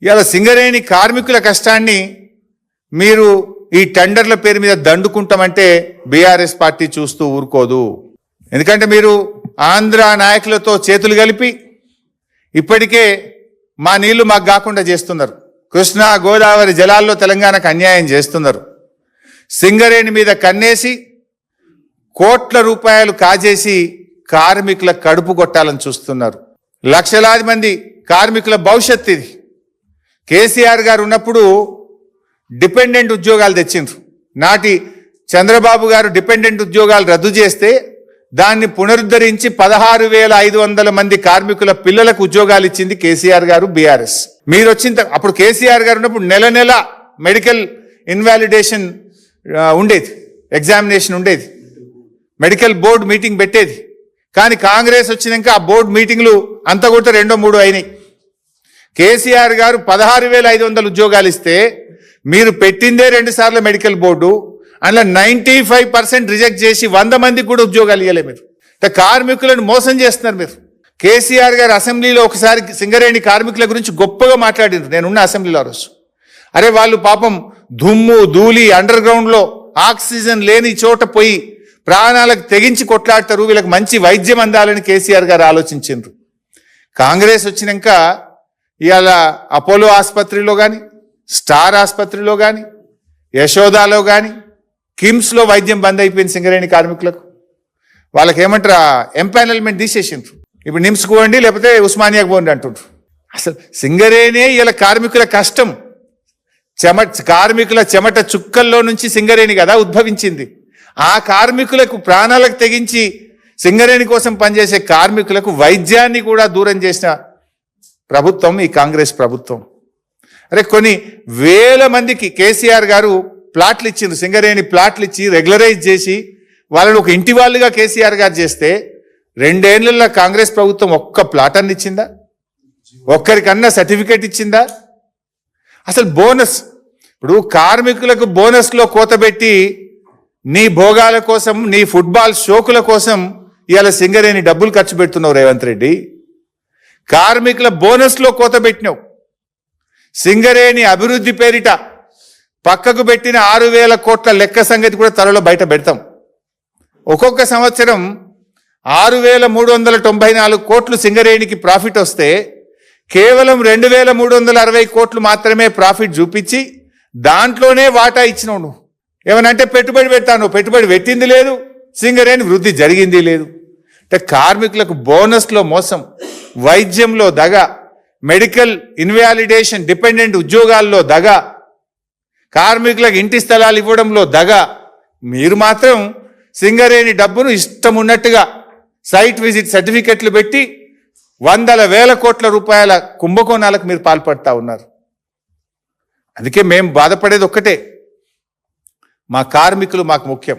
ఇవాళ సింగరేణి కార్మికుల కష్టాన్ని మీరు ఈ టెండర్ల పేరు మీద దండుకుంటామంటే బీఆర్ఎస్ పార్టీ చూస్తూ ఊరుకోదు. ఎందుకంటే మీరు ఆంధ్ర నాయకులతో చేతులు కలిపి ఇప్పటికే మా నీళ్లు మాకు కాకుండా చేస్తున్నారు. కృష్ణా గోదావరి జలాల్లో తెలంగాణకు అన్యాయం చేస్తున్నారు. సింగరేణి మీద కన్నేసి కోట్ల రూపాయలు కాజేసి కార్మికుల కడుపు కొట్టాలని చూస్తున్నారు. లక్షలాది మంది కార్మికుల భవిష్యత్తు ఇది. కేసీఆర్ గారు ఉన్నప్పుడు డిపెండెంట్ ఉద్యోగాలు తెచ్చిండ్రు. నాటి చంద్రబాబు గారు డిపెండెంట్ ఉద్యోగాలు రద్దు చేస్తే దాన్ని పునరుద్ధరించి 16,500 మంది కార్మికుల పిల్లలకు ఉద్యోగాలు ఇచ్చింది కేసీఆర్ గారు, బీఆర్ఎస్. మీరు వచ్చిన అప్పుడు కేసీఆర్ గారు ఉన్నప్పుడు నెల నెల మెడికల్ ఇన్వాలిడేషన్ ఉండేది, ఎగ్జామినేషన్ ఉండేది, మెడికల్ బోర్డు మీటింగ్ పెట్టేది. కానీ కాంగ్రెస్ వచ్చినాక ఆ బోర్డు మీటింగ్లు అంతా కూడా 2-3 అయినాయి. కేసీఆర్ గారు 16,500 ఉద్యోగాలు ఇస్తే మీరు పెట్టిందే 2 సార్లు మెడికల్ బోర్డు, అందులో 95% రిజెక్ట్ చేసి 100 మందికి కూడా ఉద్యోగాలు ఇవ్వలే. మీరు కార్మికులను మోసం చేస్తున్నారు. మీరు కేసీఆర్ గారు అసెంబ్లీలో ఒకసారి సింగరేణి కార్మికుల గురించి గొప్పగా మాట్లాడినారు. నేనున్న అసెంబ్లీలో రోజు, అరే వాళ్ళు పాపం దుమ్ము ధూళి అండర్ గ్రౌండ్లో ఆక్సిజన్ లేని చోట పోయి ప్రాణాలకు తెగించి కొట్లాడతారు, వీళ్ళకి మంచి వైద్యం అందాలని కేసీఆర్ గారు ఆలోచించారు. కాంగ్రెస్ వచ్చినాక ఇవాళ అపోలో ఆసుపత్రిలో కానీ, స్టార్ ఆసుపత్రిలో కానీ, యశోదాలో కానీ, కిమ్స్లో వైద్యం బంద్ అయిపోయింది సింగరేణి కార్మికులకు. వాళ్ళకి ఏమంటారు, ఎంపానల్మెంట్ తీసేసిండ్రు. ఇప్పుడు నిమ్స్కి పోండి లేకపోతే ఉస్మానియాకు పోండి అంటుండ్రు. అసలు సింగరేణే ఇలా కార్మికుల కష్టం, కార్మికుల చెమట చుక్కల్లో నుంచి సింగరేణి కదా ఉద్భవించింది. ఆ కార్మికులకు ప్రాణాలకు తెగించి సింగరేణి కోసం పనిచేసే కార్మికులకు వైద్యాన్ని కూడా దూరం చేసిన ప్రభుత్వం ఈ కాంగ్రెస్ ప్రభుత్వం. అరే కొన్ని వేల మందికి కేసీఆర్ గారు ప్లాట్లు ఇచ్చిండ్రు, సింగరేణి ప్లాట్లు ఇచ్చి రెగ్యులరైజ్ చేసి వాళ్ళని ఒక ఇంటి వాళ్ళుగా కేసీఆర్ గారు చేస్తే 2 ఏళ్లలో కాంగ్రెస్ ప్రభుత్వం ఒక్క ప్లాట్ అన్ని ఇచ్చిందా? ఒక్కరికన్నా సర్టిఫికేట్ ఇచ్చిందా? అసలు బోనస్, ఇప్పుడు కార్మికులకు బోనస్లో కోతబెట్టి నీ భోగాల కోసం, నీ ఫుట్బాల్ షోకుల కోసం ఇవాళ సింగరేణి డబ్బులు ఖర్చు పెడుతున్నావు రేవంత్ రెడ్డి. కార్మికుల బోనస్లో కోతబెట్టినావు. సింగరేణి అభివృద్ధి పేరిట పక్కకు పెట్టిన 6,000 కోట్ల లెక్క సంగతి కూడా త్వరలో బయట పెడతాం. ఒక్కొక్క సంవత్సరం 6,394 కోట్లు సింగరేణికి ప్రాఫిట్ వస్తే కేవలం 2,360 కోట్లు మాత్రమే ప్రాఫిట్ చూపించి దాంట్లోనే వాటా ఇచ్చినావు. నువ్వు ఏమనంటే పెట్టుబడి పెడతాను, పెట్టుబడి పెట్టింది లేదు, సింగరేణి వృద్ధి జరిగింది లేదు. అంటే కార్మికులకు బోనస్లో మోసం, వైద్యంలో దగ, మెడికల్ ఇన్వాలిడేషన్ డిపెండెంట్ ఉద్యోగాల్లో దగ, కార్మికులకు ఇంటి స్థలాలు ఇవ్వడంలో దగ. మీరు మాత్రం సింగరేణి డబ్బును ఇష్టం ఉన్నట్టుగా సైట్ విజిట్ సర్టిఫికెట్లు పెట్టి 100,000 కోట్ల రూపాయల కుంభకోణాలకు మీరు పాల్పడతా ఉన్నారు. అందుకే మేము బాధపడేది ఒక్కటే, మా కార్మికులు మాకు ముఖ్యం.